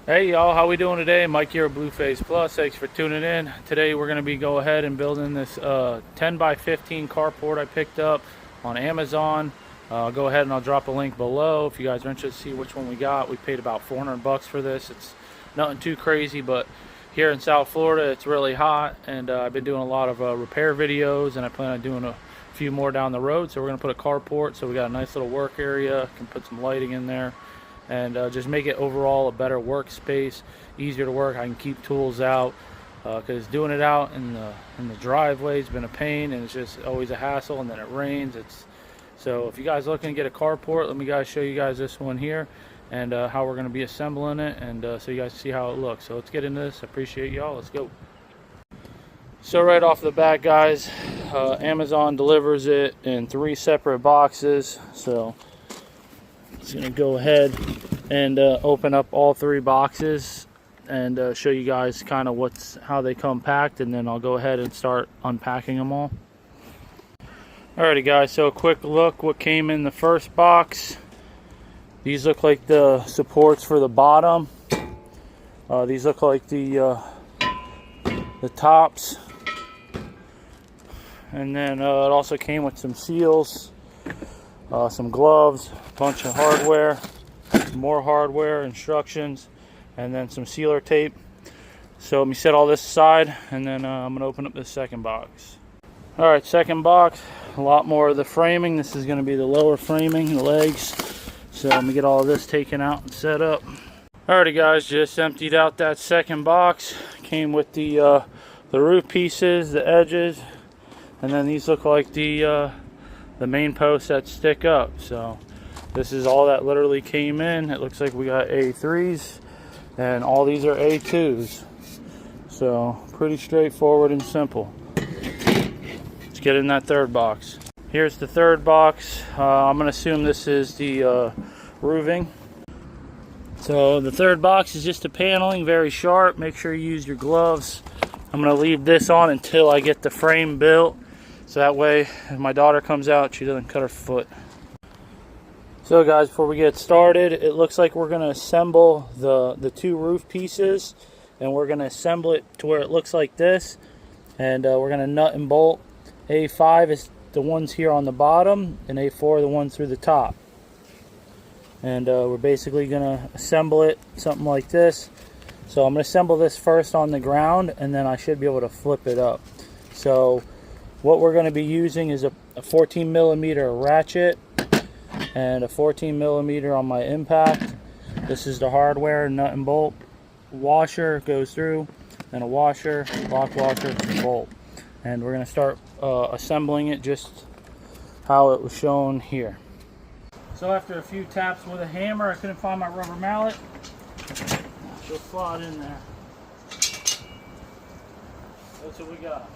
Hey y'all, how we doing today? Mike here at Blueface Plus. Thanks for tuning in. Today we're going to be go ahead and building this 10 by 15 carport I picked up on Amazon. I'll go ahead and I'll drop a link below if you guys are interested to see which one we got. We paid about 400 bucks for this. It's nothing too crazy, but here in South Florida it's really hot, and I've been doing a lot of repair videos, and I plan on doing a few more down the road. So we're going to put a carport, so we got a nice little work area, can put some lighting in there, and just make it overall a better workspace, easier to work. I can keep tools out because doing it out in the driveway has been a pain, and it's just always a hassle, and then it rains. So if you guys are looking to get a carport, let me show you guys this one here, and how we're going to be assembling it, and so you guys see how it looks. So let's get into this. I appreciate y'all. Let's go. So right off the bat, guys, Amazon delivers it in 3 separate boxes. So I'm just gonna go ahead and open up all 3 boxes and show you guys kind of how they come packed, and then I'll go ahead and start unpacking them all. Alrighty guys, so a quick look what came in the first box. These look like the supports for the bottom. These look like the tops, and then it also came with some seals, some gloves, a bunch of hardware, more hardware, instructions, and then some sealer tape. So let me set all this aside, and then I'm going to open up this second box. Alright, second box, a lot more of the framing. This is going to be the lower framing, the legs. So let me get all of this taken out and set up. Alrighty guys, just emptied out that second box. Came with the roof pieces, the edges, and then these look like the main posts that stick up. So this is all that literally came in. It looks like we got A3s, and all these are A2s. So pretty straightforward and simple. Let's get in that third box. Here's the third box. I'm going to assume this is the roofing. So the third box is just the paneling, very sharp. Make sure you use your gloves. I'm going to leave this on until I get the frame built, so that way if my daughter comes out, she doesn't cut her foot. So guys, before we get started, it looks like we're going to assemble the 2 roof pieces, and we're going to assemble it to where it looks like this, and we're going to nut and bolt. A5 is the ones here on the bottom, and A4 are the ones through the top. And we're basically going to assemble it something like this. So I'm going to assemble this first on the ground, and then I should be able to flip it up. So what we're going to be using is a 14 millimeter ratchet and a 14 millimeter on my impact. This is the hardware, nut and bolt. Washer goes through, and a washer, lock washer, bolt. And we're going to start assembling it just how it was shown here. So after a few taps with a hammer, I couldn't find my rubber mallet. She'll slide in there. That's what we got.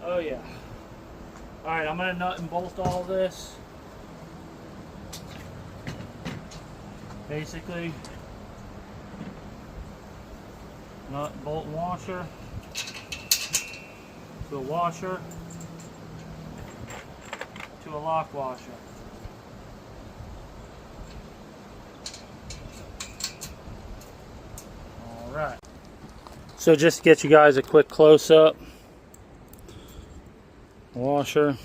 Oh yeah. Alright, I'm going to nut and bolt all this. Basically, nut, bolt, and washer. To a washer. To a lock washer. Alright. So just to get you guys a quick close-up. Washer.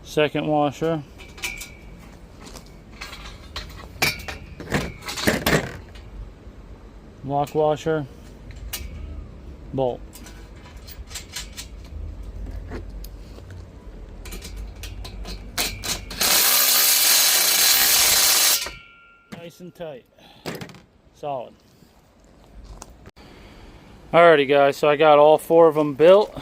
Second washer. Lock washer. Bolt. Nice and tight. Solid. Alrighty guys, so I got all 4 of them built.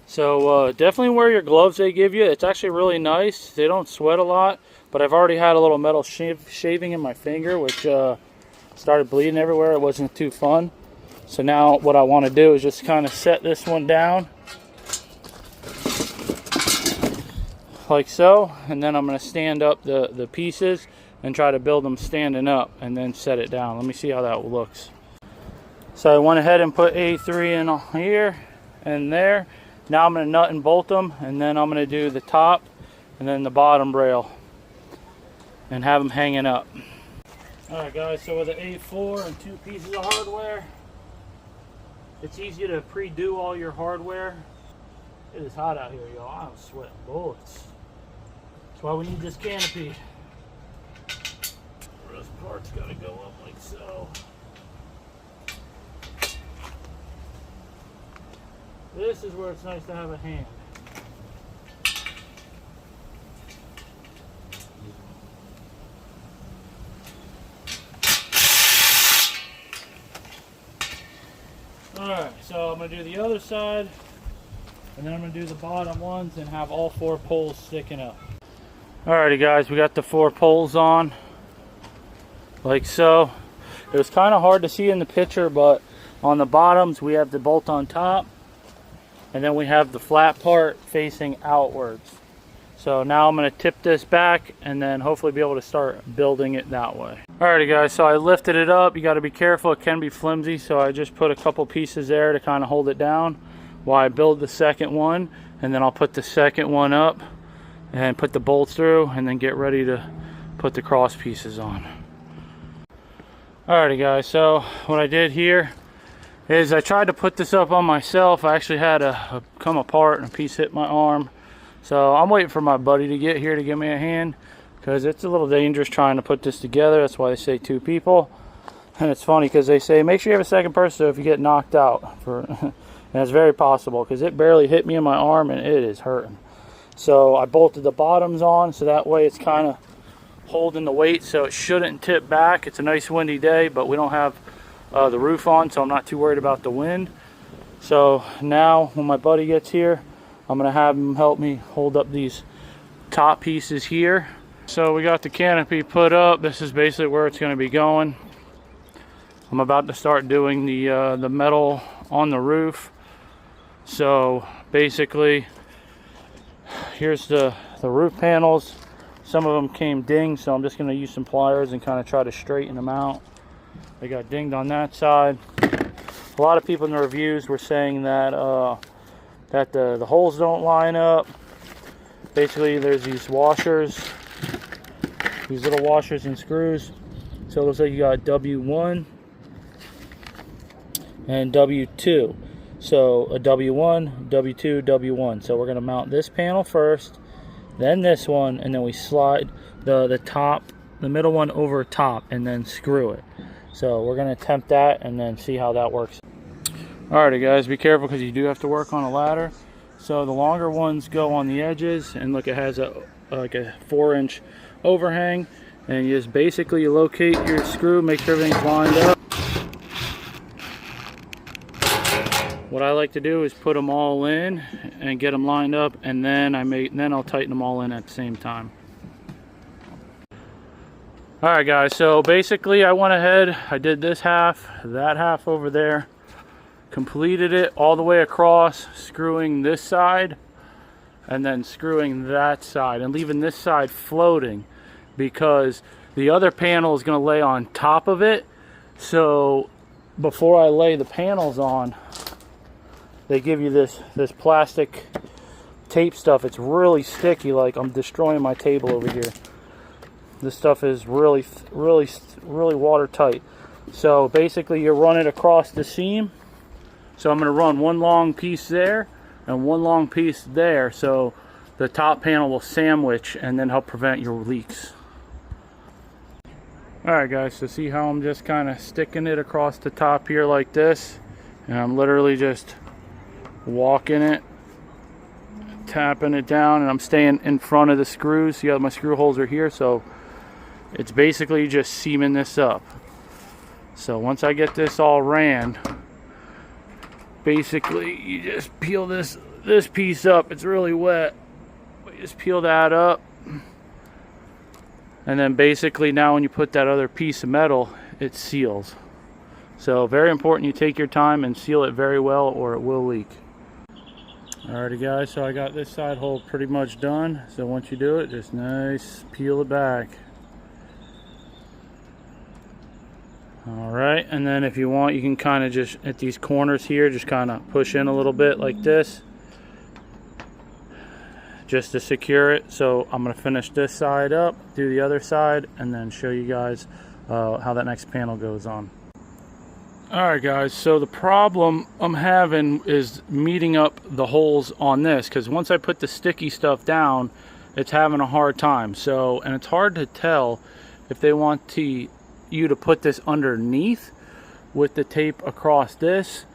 So definitely wear your gloves they give you. It's actually really nice. They don't sweat a lot, but I've already had a little metal shaving in my finger, which started bleeding everywhere. It wasn't too fun. So now what I want to do is just kind of set this one down like so, and then I'm going to stand up the pieces and try to build them standing up and then set it down. Let me see how that looks. So I went ahead and put A3 in here and there. Now I'm going to nut and bolt them, and then I'm going to do the top and then the bottom rail and have them hanging up. Alright guys, so with an A4 and 2 pieces of hardware, it's easy to pre-do all your hardware. It is hot out here, y'all. I'm sweating bullets. That's why we need this canopy. This part's got to go up like so. This is where it's nice to have a hand. Alright, so I'm going to do the other side, and then I'm going to do the bottom ones and have all 4 poles sticking up. Alrighty guys, we got the 4 poles on, like so. It was kind of hard to see in the picture, but on the bottoms we have the bolt on top, and then we have the flat part facing outwards. So now I'm going to tip this back and then hopefully be able to start building it that way. Alrighty guys, so I lifted it up. You got to be careful, it can be flimsy, so I just put a couple pieces there to kind of hold it down while I build the second one, and then I'll put the second one up and put the bolts through and then get ready to put the cross pieces on. Alrighty guys, so what I did here is I tried to put this up on myself. I actually had a come apart and a piece hit my arm. So I'm waiting for my buddy to get here to give me a hand, because it's a little dangerous trying to put this together. That's why they say 2 people. And it's funny because they say make sure you have a second person so if you get knocked out. And it's very possible because it barely hit me in my arm and it is hurting. So I bolted the bottoms on so that way it's kind of holding the weight so it shouldn't tip back. It's a nice windy day, but we don't have the roof on, so I'm not too worried about the wind. So now when my buddy gets here, I'm going to have him help me hold up these top pieces here. So we got the canopy put up. This is basically where it's going to be going. I'm about to start doing the metal on the roof. So basically, here's the roof panels. Some of them came dinged, so I'm just going to use some pliers and kind of try to straighten them out. They got dinged on that side. A lot of people in the reviews were saying that the holes don't line up. Basically, there's these washers, these little washers and screws. So it looks like you got W1 and W2. So a W1, W2, W1. So we're going to mount this panel first, then this one, and then we slide the top, the middle one over top, and then screw it. So we're going to attempt that and then see how that works. Alrighty guys, be careful because you do have to work on a ladder. So the longer ones go on the edges, and look, it has like a 4-inch overhang, and you just basically locate your screw, make sure everything's lined up. What I like to do is put them all in and get them lined up, and then I'll tighten them all in at the same time. Alright guys, so basically I went ahead, I did this half, that half over there, completed it all the way across, screwing this side and then screwing that side and leaving this side floating because the other panel is going to lay on top of it. So before I lay the panels on, they give you this plastic tape stuff. It's really sticky, like I'm destroying my table over here. This stuff is really watertight. So basically you run it across the seam. So I'm going to run one long piece there and one long piece there, so the top panel will sandwich and then help prevent your leaks. Alright guys, so see how I'm just kind of sticking it across the top here like this, and I'm literally just walking it, tapping it down, and I'm staying in front of the screws. See how my screw holes are here, so it's basically just seaming this up. So once I get this all ran, basically you just peel this piece up. It's really wet, but you just peel that up, and then basically now when you put that other piece of metal, it seals. So very important you take your time and seal it very well or it will leak. Alrighty guys, so I got this side hole pretty much done. So once you do it, just nice peel it back. Alright, and then if you want, you can kind of just at these corners here, just kind of push in a little bit like this, just to secure it. So I'm going to finish this side up, do the other side, and then show you guys how that next panel goes on. Alright guys, so the problem I'm having is meeting up the holes on this, because once I put the sticky stuff down, it's having a hard time. So, and it's hard to tell if they want you to put this underneath with the tape across this,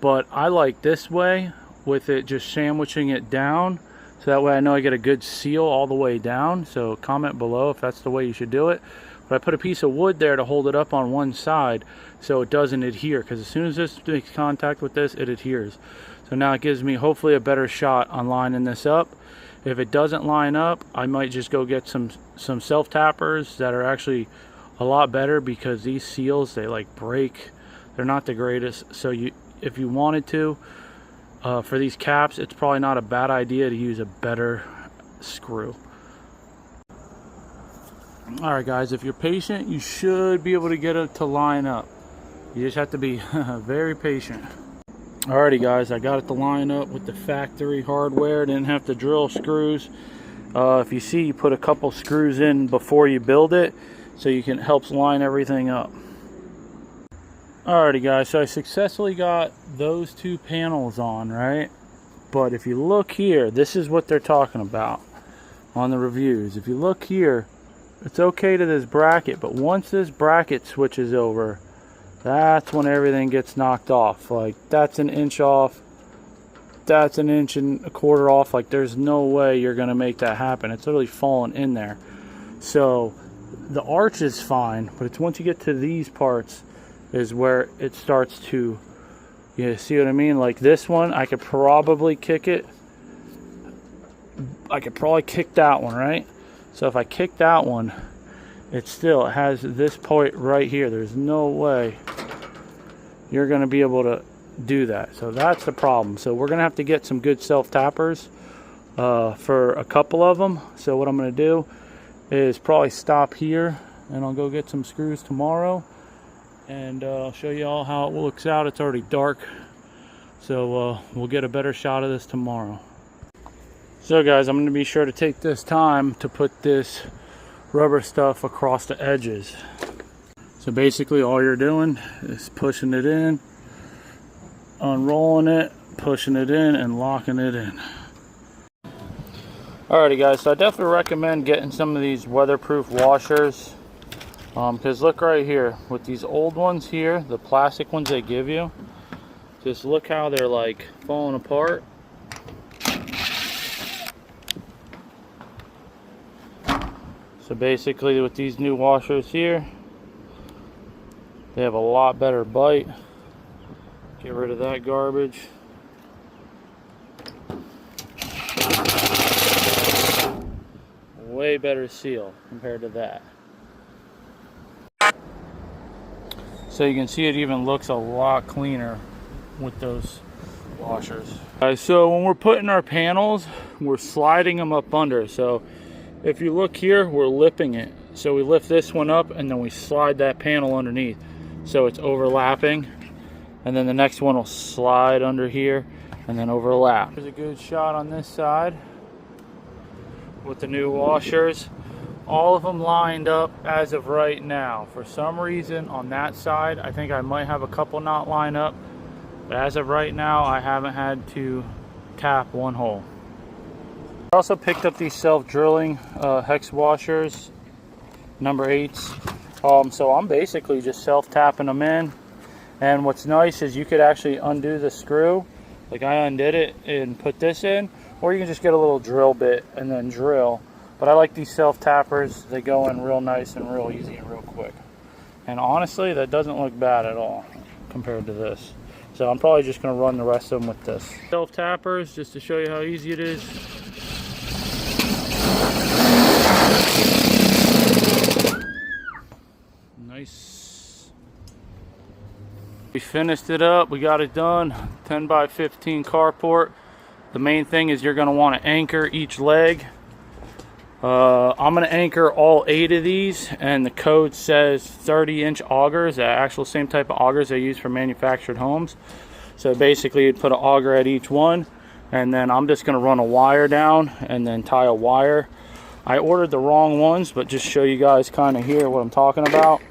but I like this way with it just sandwiching it down, so that way I know I get a good seal all the way down. So comment below if that's the way you should do it. But I put a piece of wood there to hold it up on one side so it doesn't adhere, because as soon as this makes contact with this, it adheres. So now it gives me hopefully a better shot on lining this up. If it doesn't line up, I might just go get some self-tappers that are actually a lot better, because these seals, they like break. They're not the greatest. So if you wanted to, for these caps, it's probably not a bad idea to use a better screw. Alright guys, if you're patient, you should be able to get it to line up. You just have to be very patient. Alrighty guys, I got it to line up with the factory hardware. Didn't have to drill screws. If you see, you put a couple screws in before you build it, so you can help line everything up. Alrighty guys, so I successfully got those two panels on, right? But if you look here, this is what they're talking about on the reviews. If you look here, it's okay to this bracket, but once this bracket switches over, that's when everything gets knocked off. Like, that's an inch off, that's an inch and a quarter off. Like, there's no way you're gonna make that happen. It's literally falling in there. So the arch is fine, but it's once you get to these parts is where it starts to, you see what I mean? Like this one, I could probably kick it. I could probably kick that one, right? So if I kick that one, it has this point right here. There's no way you're going to be able to do that. So that's the problem. So we're going to have to get some good self-tappers for a couple of them. So what I'm going to do is probably stop here, and I'll go get some screws tomorrow, and I'll show you all how it looks out. It's already dark, so we'll get a better shot of this tomorrow. So guys, I'm going to be sure to take this time to put this rubber stuff across the edges. So basically all you're doing is pushing it in, unrolling it, pushing it in, and locking it in. Alrighty guys, so I definitely recommend getting some of these weatherproof washers, because look right here, with these old ones here, the plastic ones they give you, just look how they're like falling apart. So basically with these new washers here, they have a lot better bite. Get rid of that garbage. Way better seal compared to that. So you can see it even looks a lot cleaner with those washers. So when we're putting our panels, we're sliding them up under. So if you look here, we're lipping it. So we lift this one up and then we slide that panel underneath. So it's overlapping. And then the next one will slide under here and then overlap. There's a good shot on this side with the new washers. All of them lined up as of right now. For some reason on that side, I think I might have a couple not line up. But as of right now, I haven't had to tap one hole. I also picked up these self-drilling hex washers, number 8s. So I'm basically just self-tapping them in. And what's nice is you could actually undo the screw. Like I undid it and put this in. Or you can just get a little drill bit and then drill. But I like these self-tappers. They go in real nice and real easy and real quick. And honestly, that doesn't look bad at all compared to this. So I'm probably just going to run the rest of them with this. Self-tappers, just to show you how easy it is. Nice. We finished it up. We got it done. 10 by 15 carport. The main thing is you're going to want to anchor each leg. I'm going to anchor all 8 of these, and the code says 30-inch augers, the actual same type of augers they use for manufactured homes. So basically you'd put an auger at each one, and then I'm just going to run a wire down and then tie a wire. I ordered the wrong ones, but just show you guys kind of here what I'm talking about.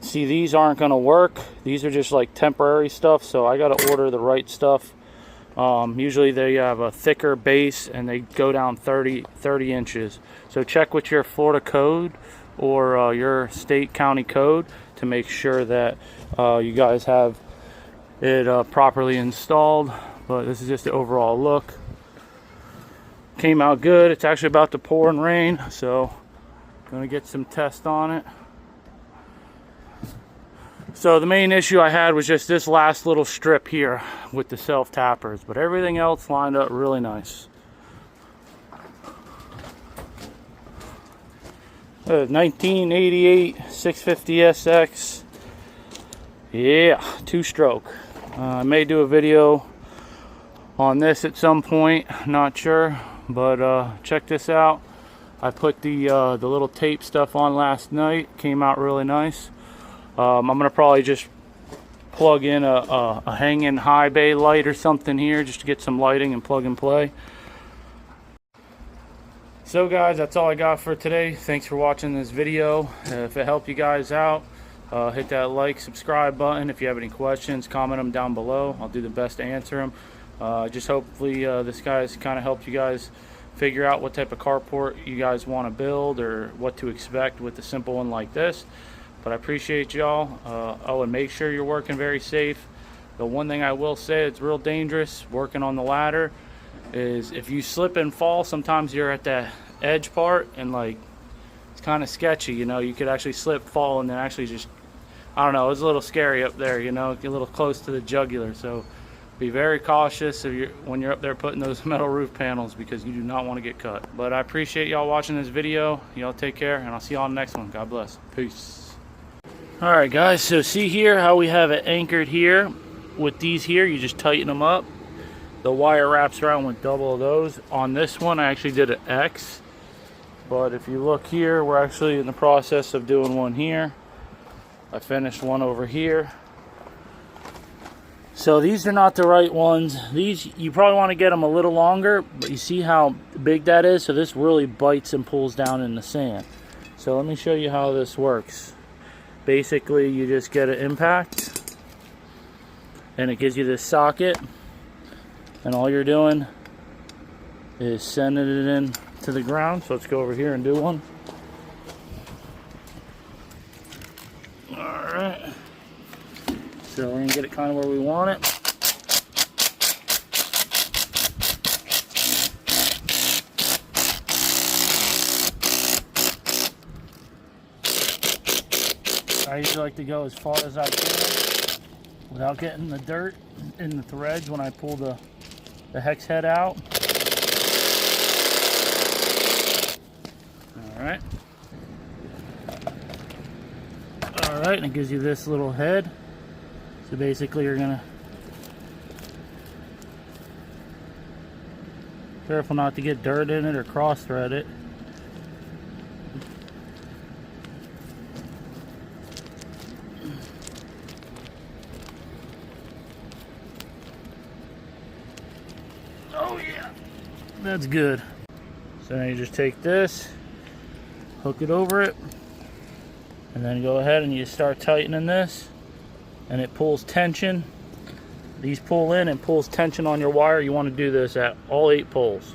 See, these aren't going to work. These are just like temporary stuff, so I got to order the right stuff. Usually they have a thicker base and they go down 30 inches. So check with your Florida code or your state county code to make sure that you guys have it properly installed. But this is just the overall look. Came out good. It's actually about to pour and rain, so I'm gonna get some tests on it. So the main issue I had was just this last little strip here with the self tappers, but everything else lined up really nice. 1988 650SX. Yeah, 2-stroke. I may do a video on this at some point, not sure, but check this out. I put the little tape stuff on last night. Came out really nice. I'm gonna probably just plug in a hanging high bay light or something here just to get some lighting and plug and play. So guys, that's all I got for today. Thanks for watching this video. If it helped you guys out, hit that like, subscribe button. If you have any questions, comment them down below. I'll do the best to answer them. Just hopefully this guy's kind of helped you guys figure out what type of carport you guys want to build or what to expect with a simple one like this. But I appreciate y'all. Oh, and make sure you're working very safe. The one thing I will say, it's real dangerous working on the ladder, is if you slip and fall, sometimes you're at the edge part and like it's kind of sketchy, you know. You could actually slip, fall, and then actually just, I don't know, it's a little scary up there, you know, get a little close to the jugular. So be very cautious when you're up there putting those metal roof panels, because you do not want to get cut. But I appreciate y'all watching this video. Y'all take care, and I'll see y'all on the next one. God bless. Peace. Alright guys, so see here how we have it anchored here. With these here, you just tighten them up. The wire wraps around with double of those. On this one, I actually did an X. But if you look here, we're actually in the process of doing one here. I finished one over here. So these are not the right ones. These, you probably want to get them a little longer, but you see how big that is? So this really bites and pulls down in the sand. So let me show you how this works. Basically, you just get an impact, and it gives you this socket, and all you're doing is sending it in to the ground. So let's go over here and do one. Alright, so we're going to get it kind of where we want it. I usually like to go as far as I can without getting the dirt in the threads when I pull the hex head out. Alright. Alright, and it gives you this little head. So basically you're going to, careful not to get dirt in it or cross thread it. Oh yeah, that's good. So now you just take this, hook it over it, and then go ahead and you start tightening this, and it pulls tension. These pull in and pulls tension on your wire. You want to do this at all 8 poles.